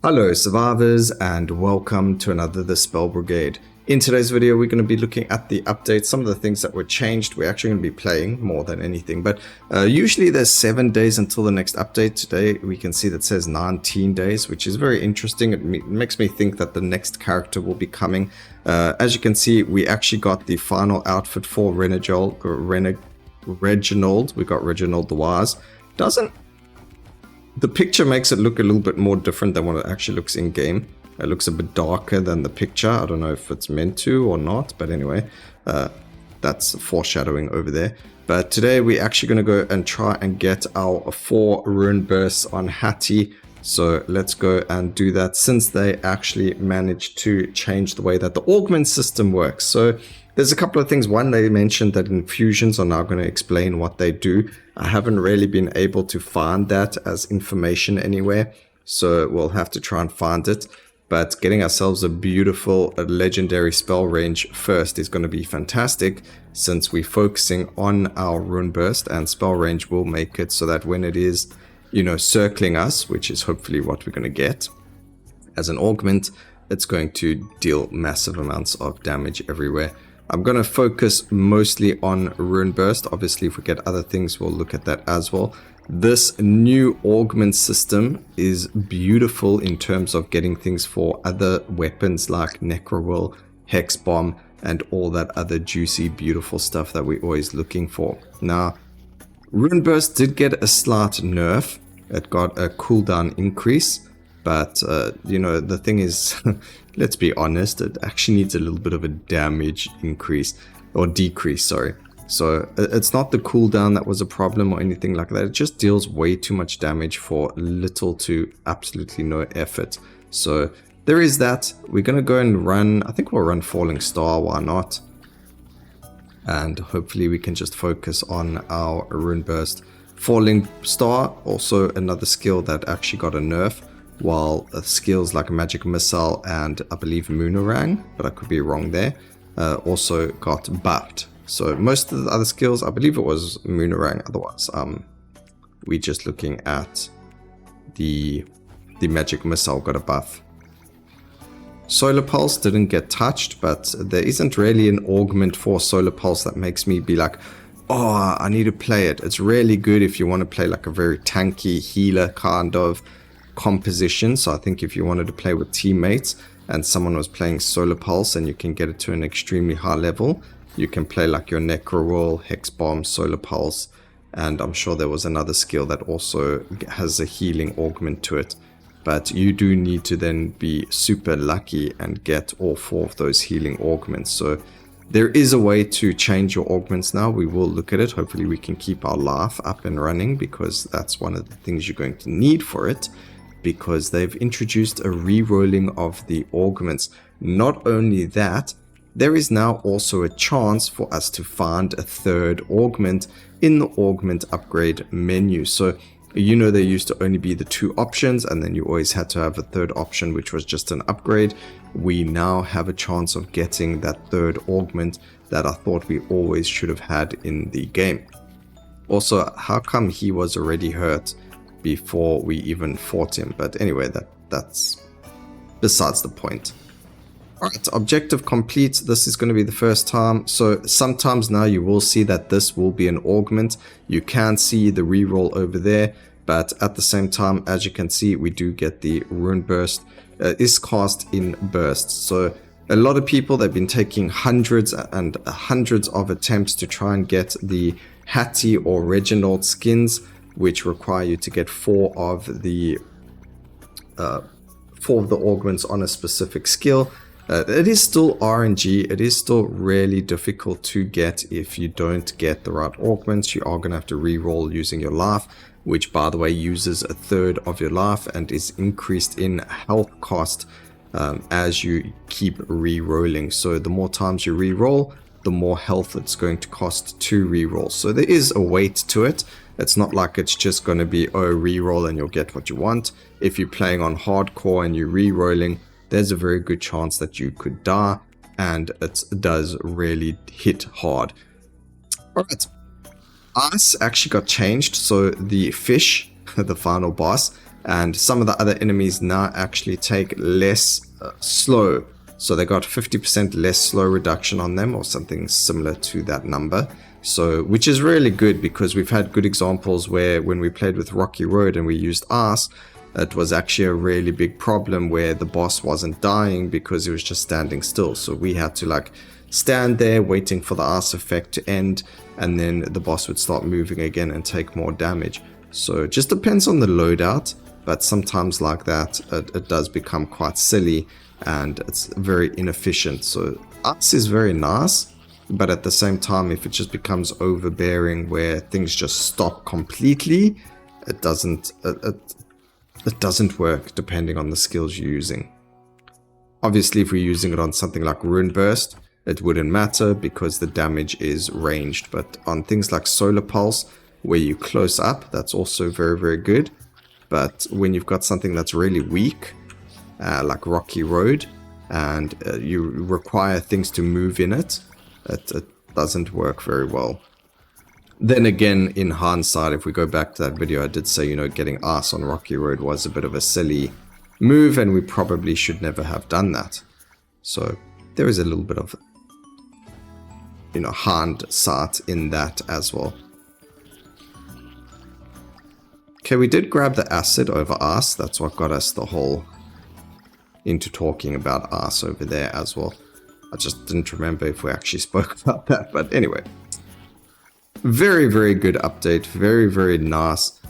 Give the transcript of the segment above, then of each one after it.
Hello survivors and welcome to another The Spell Brigade. In today's video we're going to be looking at the updates, some of the things that were changed. We're actually going to be playing more than anything, but usually there's 7 days until the next update. Today we can see that says 19 days, which is very interesting. It makes me think that the next character will be coming. As you can see, we actually got the final outfit for Reginald. We got Reginald the Wise. The picture makes it look a little bit more different than what it actually looks in game. It looks a bit darker than the picture. I don't know if it's meant to or not, but anyway, that's foreshadowing over there. But today we're actually going to go and try and get our 4 rune bursts on Hattie. So let's go and do that, since they actually managed to change the way that the augment system works. So there's a couple of things. One, they mentioned that infusions are now going to explain what they do. I haven't really been able to find that as information anywhere, so we'll have to try and find it. But getting ourselves a beautiful legendary spell range first is going to be fantastic, since we're focusing on our rune burst, and spell range will make it so that when it is, you know, circling us, which is hopefully what we're going to get as an augment, it's going to deal massive amounts of damage everywhere. I'm going to focus mostly on Rune Burst. Obviously, if we get other things, we'll look at that as well. This new augment system is beautiful in terms of getting things for other weapons like Necro, Hex Bomb, and all that other juicy, beautiful stuff that we're always looking for. Now, Rune Burst did get a slight nerf. It got a cooldown increase. But, you know, the thing is, let's be honest, it actually needs a little bit of a damage increase, or decrease, sorry. So it's not the cooldown that was a problem or anything like that. It just deals way too much damage for little to absolutely no effort. So there is that. We're going to go and run, I think we'll run Falling Star, why not? And hopefully we can just focus on our Rune Burst. Falling Star, also another skill that actually got a nerf, while skills like Magic Missile and I believe Moonerang, but I could be wrong there, also got buffed. So most of the other skills, I believe it was Moonerang, otherwise we're just looking at the Magic Missile got a buff. Solar Pulse didn't get touched, but there isn't really an augment for Solar Pulse that makes me be like, oh, I need to play it. It's really good if you want to play like a very tanky healer kind of composition. So I think if you wanted to play with teammates and someone was playing Solar Pulse and you can get it to an extremely high level, you can play like your Necro, Hex Bomb, Solar Pulse, and I'm sure there was another skill that also has a healing augment to it. But you do need to then be super lucky and get all 4 of those healing augments. So there is a way to change your augments now. We will look at it. Hopefully we can keep our life up and running, because that's one of the things you're going to need for it, because they've introduced a re-rolling of the augments. Not only that, there is now also a chance for us to find a 3rd augment in the augment upgrade menu. So, you know, there used to only be the 2 options, and then you always had to have a 3rd option, which was just an upgrade. We now have a chance of getting that 3rd augment that I thought we always should have had in the game. Also, how come he was already hurt before we even fought him? But anyway, that's besides the point. Alright, objective complete. This is going to be the first time. So sometimes now you will see that this will be an augment. You can see the reroll over there, but at the same time, as you can see, we do get the Rune Burst. Is cast in bursts. So a lot of people, they've been taking hundreds and hundreds of attempts to try and get the Hattie or Reginald skins, which require you to get 4 of the augments on a specific skill. It is still RNG. It is still really difficult to get. If you don't get the right augments, you are going to have to re-roll using your life, which by the way uses a 1/3 of your life and is increased in health cost as you keep re-rolling. So the more times you re-roll, the more health it's going to cost to re-roll. So there is a weight to it. It's not like it's just going to be, oh, re-roll and you'll get what you want. If you're playing on hardcore and you're re-rolling, there's a very good chance that you could die, and it does really hit hard. Alright, ice actually got changed, so the fish, the final boss, and some of the other enemies now actually take less slow. So they got 50% less slow reduction on them, or something similar to that number. So, which is really good, because we've had good examples where when we played with Rocky Road and we used Ice, it was actually a really big problem where the boss wasn't dying because he was just standing still. So we had to like stand there waiting for the Ice effect to end, and then the boss would start moving again and take more damage. So it just depends on the loadout, but sometimes like that, it does become quite silly and it's very inefficient. So Ice is very nice, but at the same time, if it just becomes overbearing where things just stop completely, it doesn't work depending on the skills you're using. Obviously, if we're using it on something like Rune Burst, it wouldn't matter because the damage is ranged. But on things like Solar Pulse, where you close up, that's also very, very good. But when you've got something that's really weak, like Rocky Road, and you require things to move in it, it doesn't work very well. Then again, in hindsight, if we go back to that video, I did say, you know, getting Ice on Rocky Road was a bit of a silly move, and we probably should never have done that. So there is a little bit of, you know, hindsight in that as well. Okay, we did grab the acid over Ice. That's what got us the whole into talking about Ice over there as well. I just didn't remember if we actually spoke about that, but anyway. Very, very good update. Very, very nice.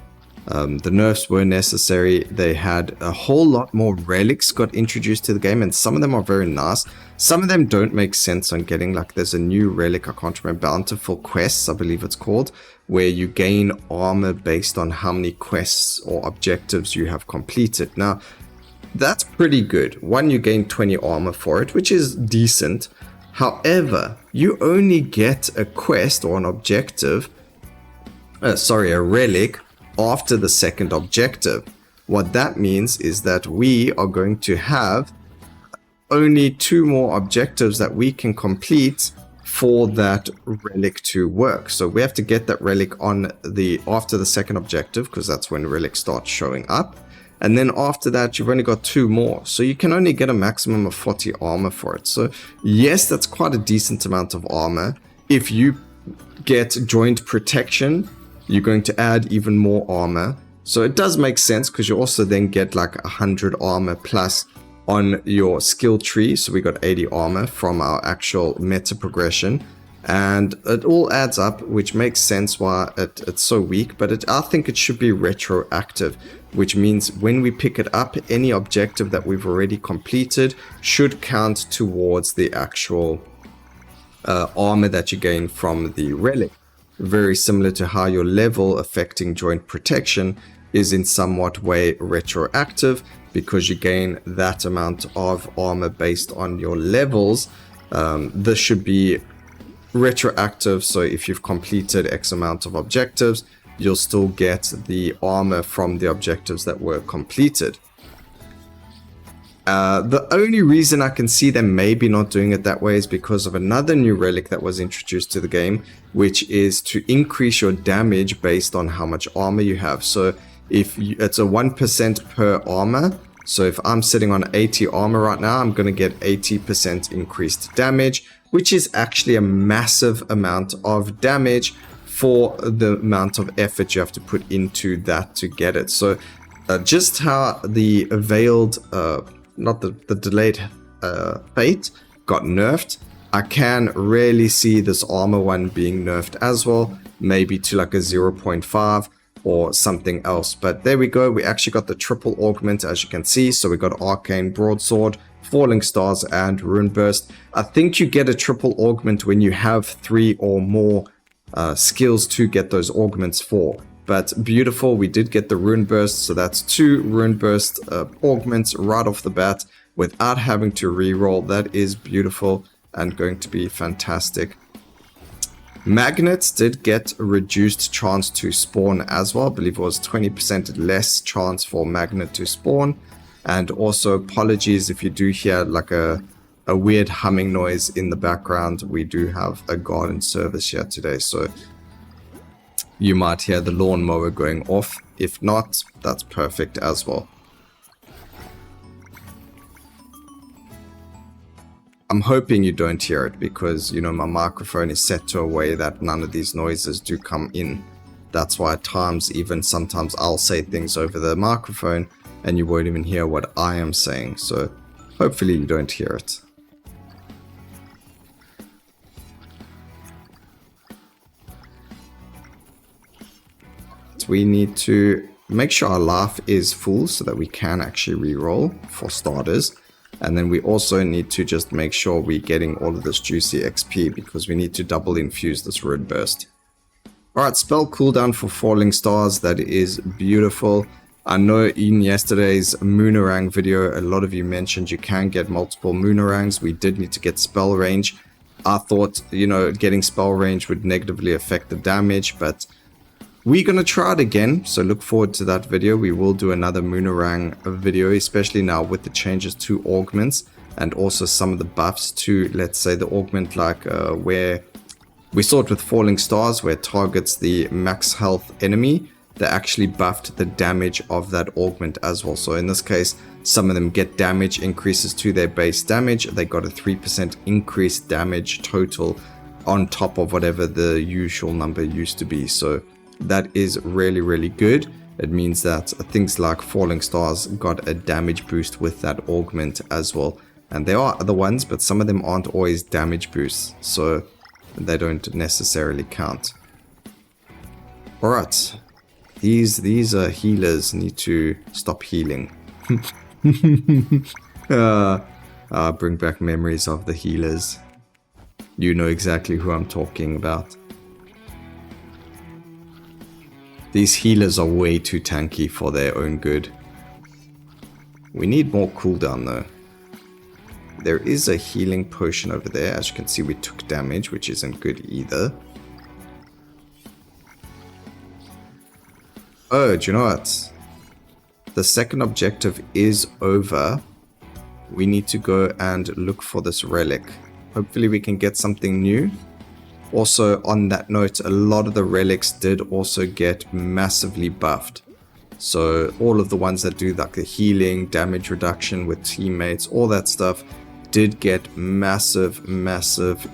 The nerfs were necessary. They had a whole lot more relics got introduced to the game, and some of them are very nice. Some of them don't make sense on getting, like there's a new relic, I can't remember, Bountiful Quests, I believe it's called, where you gain armor based on how many quests or objectives you have completed. Now, that's pretty good. One, you gain 20 armor for it, which is decent. However, you only get a quest or an objective, a relic, after the second objective. What that means is that we are going to have only 2 more objectives that we can complete for that relic to work. So we have to get that relic on after the second objective, because that's when relics start showing up. And then after that, you've only got 2 more. So you can only get a maximum of 40 armor for it. So yes, that's quite a decent amount of armor. If you get joint protection, you're going to add even more armor. So it does make sense, because you also then get like 100 armor plus on your skill tree. So we got 80 armor from our actual meta progression. And it all adds up, which makes sense why it's so weak. But I think it should be retroactive, which means when we pick it up, any objective that we've already completed should count towards the actual armor that you gain from the relic. Very similar to how your level affecting joint protection is in somewhat way retroactive, because you gain that amount of armor based on your levels. This should be retroactive, so if you've completed X amount of objectives, you'll still get the armor from the objectives that were completed. The only reason I can see them maybe not doing it that way is because of another new relic that was introduced to the game, which is to increase your damage based on how much armor you have. So it's a 1% per armor. So if I'm sitting on 80 armor right now, I'm going to get 80% increased damage, which is actually a massive amount of damage for the amount of effort you have to put into that to get it. So just how the veiled, not the delayed fate got nerfed, I can really see this armor one being nerfed as well, maybe to like a 0.5 or something else. But there we go, we actually got the triple augment, as you can see. So we got Arcane Broadsword, Falling Stars, and Rune Burst. I think you get a triple augment when you have 3 or more skills to get those augments for. But beautiful, we did get the Rune Burst, so that's 2 Rune Burst augments right off the bat without having to reroll. That is beautiful and going to be fantastic. Magnets did get a reduced chance to spawn as well. I believe it was 20% less chance for magnet to spawn. And also, apologies if you do hear like a weird humming noise in the background. We do have a garden service here today, so you might hear the lawnmower going off If not, that's perfect as well. I'm hoping you don't hear it because, you know, my microphone is set to a way that none of these noises do come in. That's why at times, even sometimes I'll say things over the microphone and you won't even hear what I am saying. So hopefully you don't hear it. We need to make sure our life is full so that we can actually reroll for starters. And then we also need to just make sure we're getting all of this juicy XP because we need to double infuse this Road Burst. Alright, spell cooldown for Falling Stars. That is beautiful. I know in yesterday's Moonerang video, a lot of you mentioned you can get multiple Moonerangs. We did need to get spell range. I thought, you know, getting spell range would negatively affect the damage, but we're going to try it again, so look forward to that video. We will do another Moonerang video, especially now with the changes to augments and also some of the buffs to, let's say, the augment like where we saw it with Falling Stars, where it targets the max health enemy. They actually buffed the damage of that augment as well. So in this case, some of them get damage increases to their base damage. They got a 3% increased damage total on top of whatever the usual number used to be. So that is really, really good. It means that things like Falling Stars got a damage boost with that augment as well. And there are other ones, but some of them aren't always damage boosts, so they don't necessarily count. Alright, these healers need to stop healing. Bring back memories of the healers. You know exactly who I'm talking about. These healers are way too tanky for their own good. We need more cooldown though. There is a healing potion over there. As you can see, we took damage, which isn't good either. Oh, do you know what? The second objective is over. We need to go and look for this relic. Hopefully we can get something new. Also, on that note, a lot of the relics did also get massively buffed. So all of the ones that do like the healing, damage reduction with teammates, all that stuff did get massive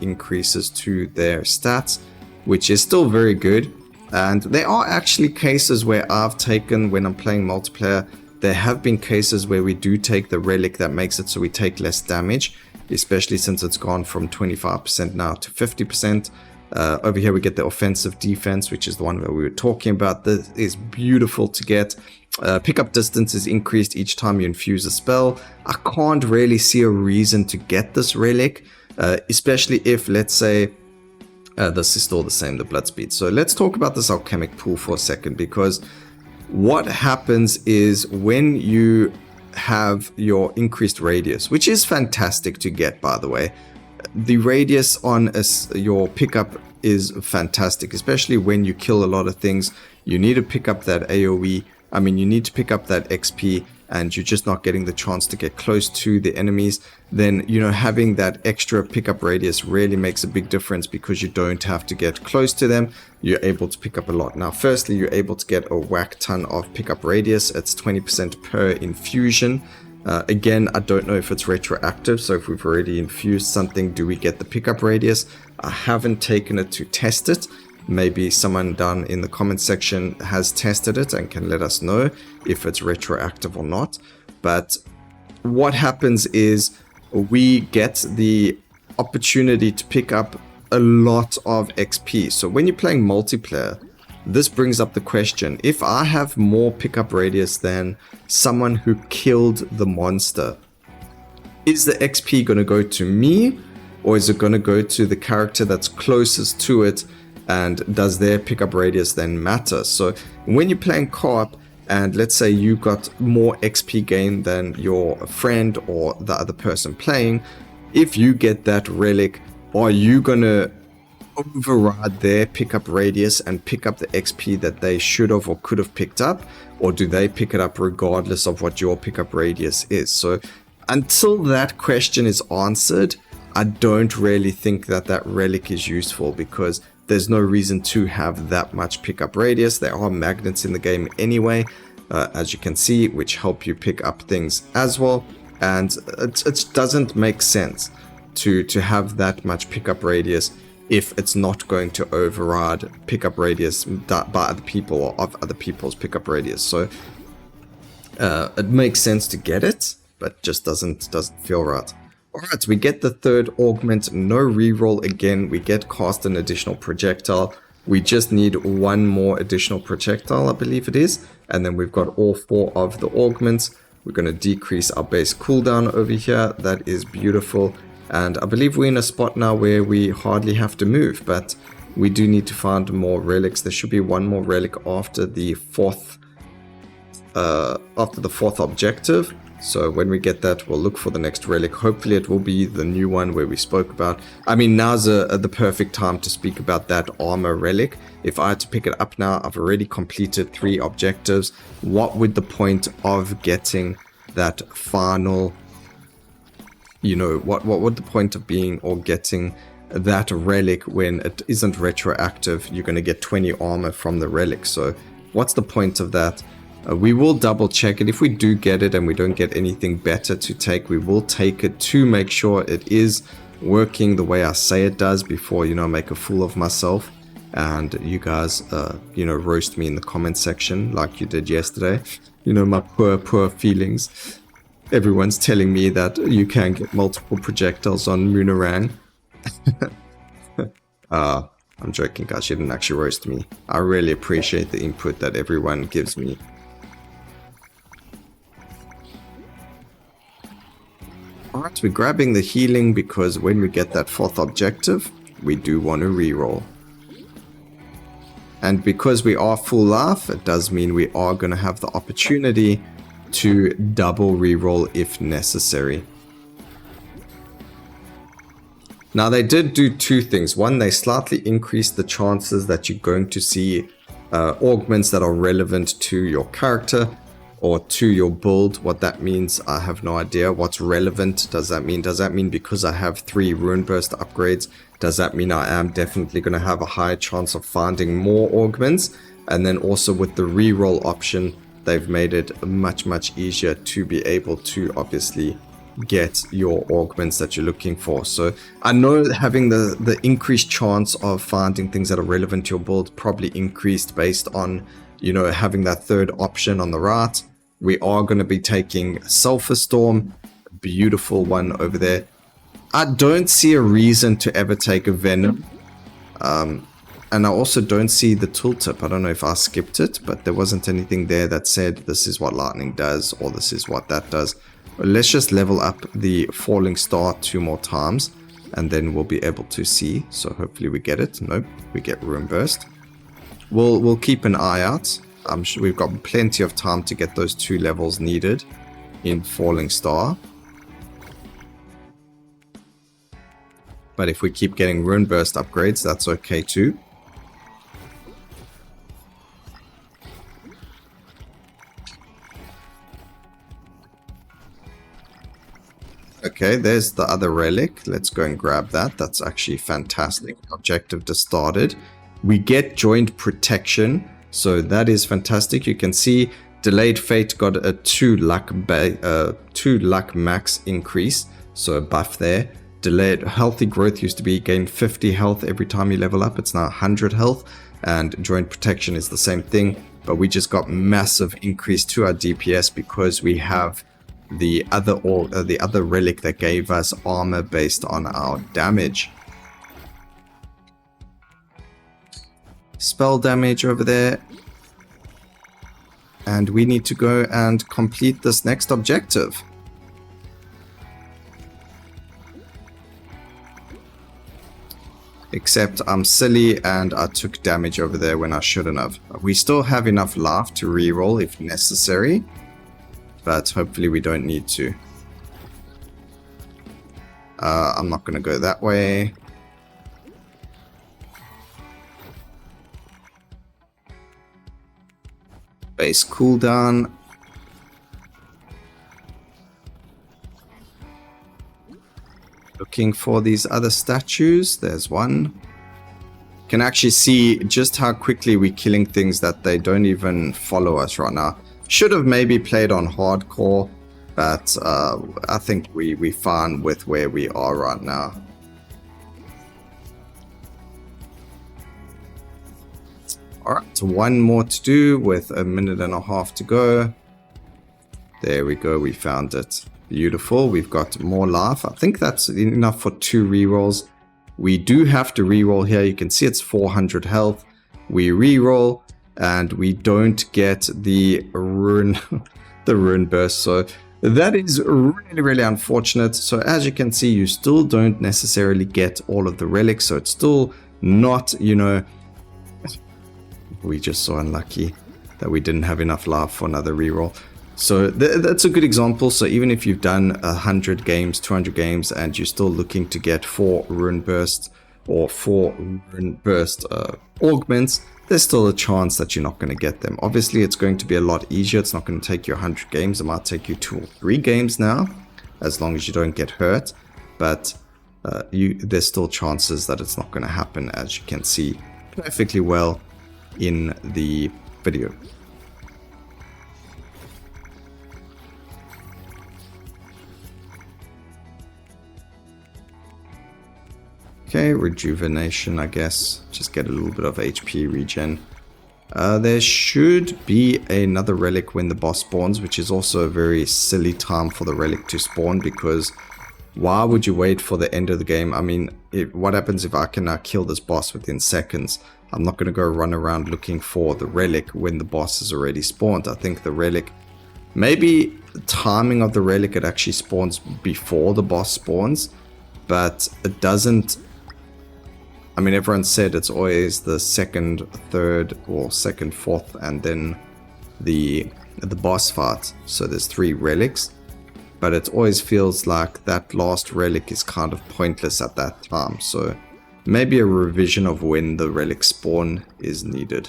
increases to their stats, which is still very good. And there are actually cases where I've taken, when I'm playing multiplayer, there have been cases where we do take the relic that makes it so we take less damage, especially since it's gone from 25% now to 50%. Over here we get the offensive defense, which is the one that we were talking about. This is beautiful to get. Pickup distance is increased each time you infuse a spell. I can't really see a reason to get this relic, especially if, let's say, this is still the same, the blood speed. So let's talk about this alchemic pool for a second, because what happens is when you have your increased radius, which is fantastic to get, by the way. The radius on your pickup is fantastic, especially when you kill a lot of things. You need to pick up that AoE. I mean, you need to pick up that XP, and you're just not getting the chance to get close to the enemies. Then, you know, having that extra pickup radius really makes a big difference, because you don't have to get close to them. You're able to pick up a lot. Now, firstly, you're able to get a whack ton of pickup radius. It's 20% per infusion. Again, I don't know if it's retroactive, so if we've already infused something, do we get the pickup radius? I haven't taken it to test it. Maybe someone down in the comment section has tested it and can let us know if it's retroactive or not. But what happens is we get the opportunity to pick up a lot of XP. So when you're playing multiplayer, this brings up the question, if I have more pickup radius than someone who killed the monster, is the XP going to go to me, or is it going to go to the character that's closest to it, and does their pickup radius then matter? So when you're playing co-op, and let's say you got more XP gain than your friend or the other person playing, if you get that relic, are you going to override their pickup radius and pick up the XP that they should have or could have picked up, or do they pick it up regardless of what your pickup radius is? So until that question is answered, I don't really think that that relic is useful, because there's no reason to have that much pickup radius. There are magnets in the game anyway, as you can see, which help you pick up things as well. And it doesn't make sense to have that much pickup radius if it's not going to override pickup radius by other people or of other people's pickup radius. So it makes sense to get it, but just doesn't feel right. Alright, we get the third augment, no reroll again. We get cast an additional projectile. We just need one more additional projectile, I believe it is. And then we've got all 4 of the augments. We're going to decrease our base cooldown over here. That is beautiful. And I believe we're in a spot now where we hardly have to move, but we do need to find more relics. There should be one more relic after the fourth objective. So when we get that, we'll look for the next relic. Hopefully it will be the new one where we spoke about. I mean, now's the perfect time to speak about that armor relic. If I had to pick it up now, I've already completed 3 objectives. What would the point of getting that final, you know, what would the point of being or getting that relic when it isn't retroactive? You're going to get 20 armor from the relic. So what's the point of that? We will double check it. If we do get it and we don't get anything better to take, we will take it to make sure it is working the way I say it does before, you know, make a fool of myself and you guys, you know, roast me in the comment section like you did yesterday. You know, my poor feelings. Everyone's telling me that you can get multiple projectiles on Moonerang. I'm joking, guys. You didn't actually roast me. I really appreciate the input that everyone gives me. Alright, we're grabbing the healing because when we get that 4th objective, we do want to reroll. And because we are full life, it does mean we are going to have the opportunity to double reroll if necessary. Now they did do 2 things. One, they slightly increased the chances that you're going to see augments that are relevant to your character or to your build. What that means, I have no idea. What's relevant does that mean? Does that mean because I have 3 Rune Burst upgrades, does that mean I am definitely going to have a higher chance of finding more augments? And then also with the reroll option, they've made it much easier to be able to obviously get your augments that you're looking for. So I know having the increased chance of finding things that are relevant to your build probably increased based on, you know, having that 3rd option on the right. We are going to be taking Sulfur Storm, beautiful one over there. I don't see a reason to ever take a Venom. And I also don't see the tooltip. I don't know if I skipped it, but there wasn't anything there that said this is what lightning does or this is what that does. Let's just level up the Falling Star 2 more times and then we'll be able to see. So hopefully we get it. Nope, we get Rune Burst. We'll keep an eye out. I'm sure we've got plenty of time to get those 2 levels needed in Falling Star. But if we keep getting Rune Burst upgrades, that's okay too. Okay, there's the other relic. Let's go and grab that. That's actually fantastic. Objective just started. We get Joint Protection, so that is fantastic. You can see Delayed Fate got a 2 luck max increase, so a buff there. Delayed Healthy Growth used to be gain 50 health every time you level up. It's now 100 health, and Joint Protection is the same thing, but we just got massive increase to our DPS because we have the other relic that gave us armor based on our damage. Spell damage over there. And we need to go and complete this next objective. Except I'm silly and I took damage over there when I shouldn't have. We still have enough life to reroll if necessary, but hopefully we don't need to. I'm not going to go that way. Base cooldown. Looking for these other statues. There's one. can actually see just how quickly we're killing things that they don't even follow us right now. Should have maybe played on hardcore, but I think we're fine with where we are right now. Alright, so one more to do with a minute and a half to go. There we go, we found it. Beautiful, we've got more life. I think that's enough for 2 rerolls. We do have to reroll here. You can see it's 400 health. We reroll and we don't get the rune, the rune burst. So that is really unfortunate. So as you can see, you still don't necessarily get all of the relics. So it's still not, you know, we just so unlucky that we didn't have enough life for another reroll. So that's a good example. So even if you've done 100 games, 200 games, and you're still looking to get 4 rune bursts or 4 rune burst augments, there's still a chance that you're not going to get them. Obviously, it's going to be a lot easier. It's not going to take you 100 games. It might take you 2 or 3 games now, as long as you don't get hurt. But there's still chances that it's not going to happen, as you can see perfectly well in the video. Okay, rejuvenation, I guess. Just get a little bit of HP regen. There should be another relic when the boss spawns, which is also a very silly time for the relic to spawn, because why would you wait for the end of the game? I mean, what happens if I can now kill this boss within seconds? I'm not going to go run around looking for the relic when the boss is already spawned. I think the relic, maybe the timing of the relic, it actually spawns before the boss spawns, but it doesn't. I mean, everyone said it's always the second, third, or second, fourth, and then the boss fight. So there's 3 relics, but it always feels like that last relic is kind of pointless at that time. So maybe a revision of when the relics spawn is needed.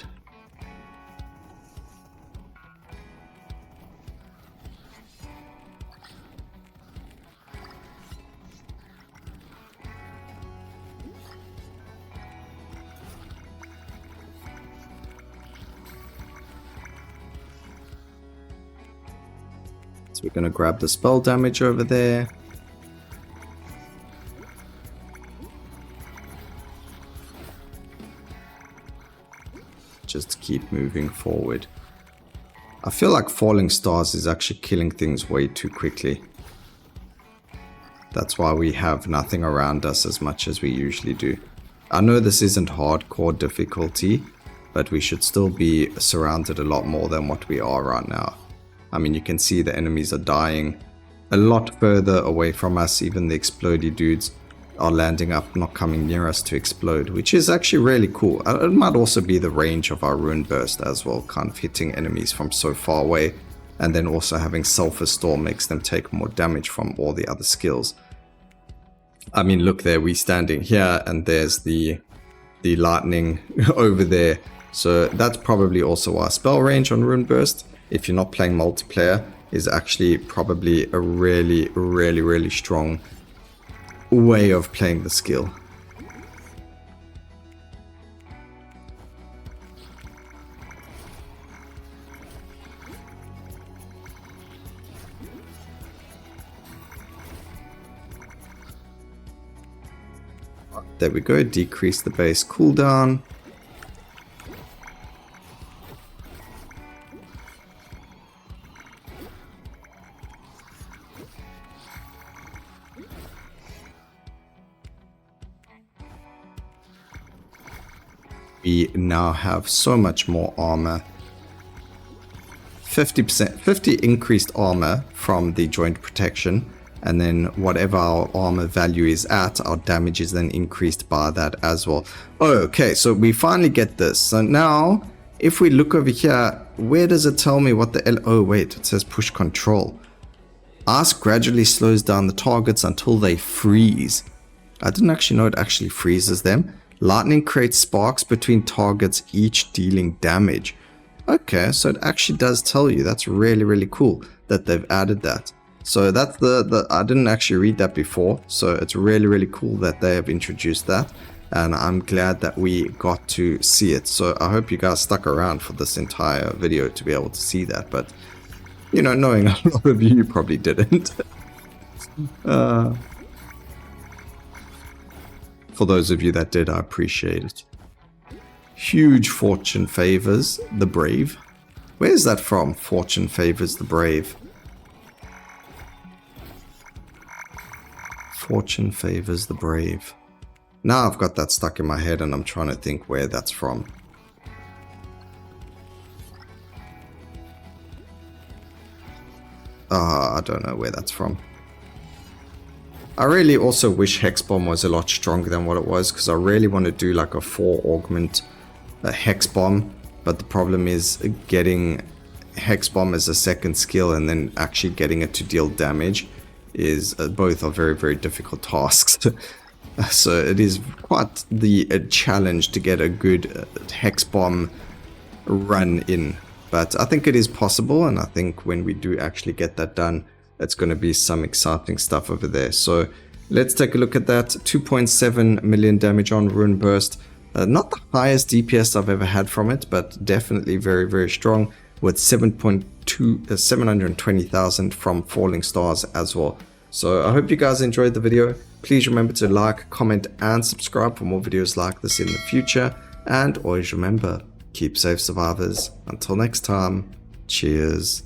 So we're going to grab the spell damage over there. Just keep moving forward. I feel like falling stars is actually killing things way too quickly. That's why we have nothing around us as much as we usually do. I know this isn't hardcore difficulty, but we should still be surrounded a lot more than what we are right now. I mean, you can see the enemies are dying a lot further away from us. Even the explodey dudes are landing up, not coming near us to explode, which is actually really cool. It might also be the range of our rune burst as well, kind of hitting enemies from so far away, and then also having Sulfur Storm makes them take more damage from all the other skills. I mean, look there, we're standing here, and there's the lightning over there. So that's probably also our spell range on rune burst. If you're not playing multiplayer, is actually probably a really strong way of playing the skill. There we go, decrease the base cooldown. We now have so much more armor. 50 increased armor from the joint protection, and then whatever our armor value is at, our damage is then increased by that as well. Okay, so we finally get this. So now, if we look over here, where does it tell me what the oh wait, it says push control. Ice gradually slows down the targets until they freeze. I didn't actually know it actually freezes them. Lightning creates sparks between targets, each dealing damage. Okay, so it actually does tell you. That's really cool that they've added that. So that's the I didn't actually read that before, so it's really cool that they have introduced that. and I'm glad that we got to see it. So I hope you guys stuck around for this entire video to be able to see that, but you know, knowing a lot of you probably didn't. For those of you that did, I appreciate it. Huge fortune favors the brave. Where's that from? Fortune favors the brave. Fortune favors the brave. Now I've got that stuck in my head and I'm trying to think where that's from. I don't know where that's from. I really also wish Hexbomb was a lot stronger than what it was, because I really want to do like a 4 augment Hexbomb, but the problem is getting Hexbomb as a second skill and then actually getting it to deal damage is both are very, very difficult tasks. So it is quite the challenge to get a good Hexbomb run in. But I think it is possible, and I think when we do actually get that done, it's going to be some exciting stuff over there. So let's take a look at that. 2.7 million damage on Rune Burst. Not the highest DPS I've ever had from it, but definitely very, very strong, with 720,000 from Falling Stars as well. So I hope you guys enjoyed the video. Please remember to like, comment, and subscribe for more videos like this in the future. And always remember, keep safe, survivors. Until next time, cheers.